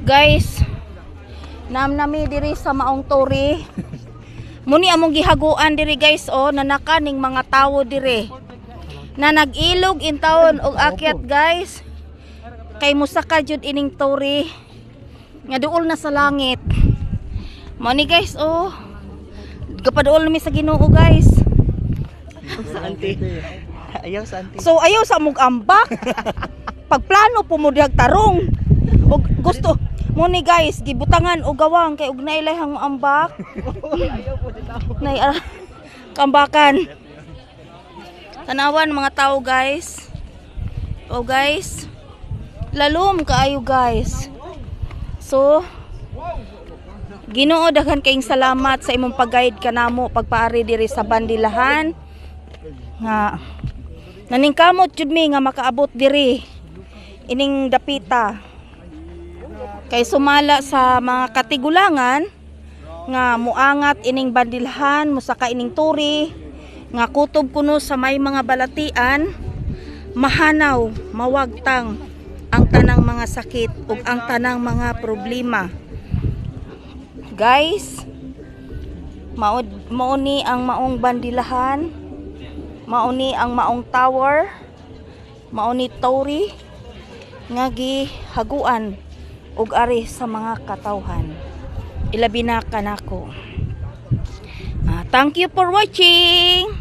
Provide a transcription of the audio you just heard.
Guys, namnami diri sa maong tori. Muni among gihaguan diri guys nanakaning mga tawo diri. Na nag-ilog in taon og akyat guys. Kay musaka jud ining tori. Nga duol na sa langit. Mao ni guys gapaduol nami sa Ginoo guys. Sa auntie. Ayaw sa auntie. So ayaw sa mong ambak. Pagplano pumudyag tarong. Og gusto mo ni guys gibutangan og gawang kay og nailay hang ambak. Nay kambakan. Tanawan mga tao guys. Guys. Lalom kaayo guys. So Ginoo daghan kayong salamat sa imong pag-guide kanamo pagpaari diri sa bandilahan. Nga naningkamot jud mi nga makaabot diri ining dapita. Kay sumala sa mga katigulangan nga muangat ining bandilahan musaka ining turi nga kutob kuno sa may mga balatian mahanaw mawagtang ang tanang mga sakit ug ang tanang mga problema. Guys, mauni ang maong bandilahan, mauni ang maong tower, mauni tori nga gihaguan ug ari sa mga katawhan. Ilabi na kanako. Thank you for watching.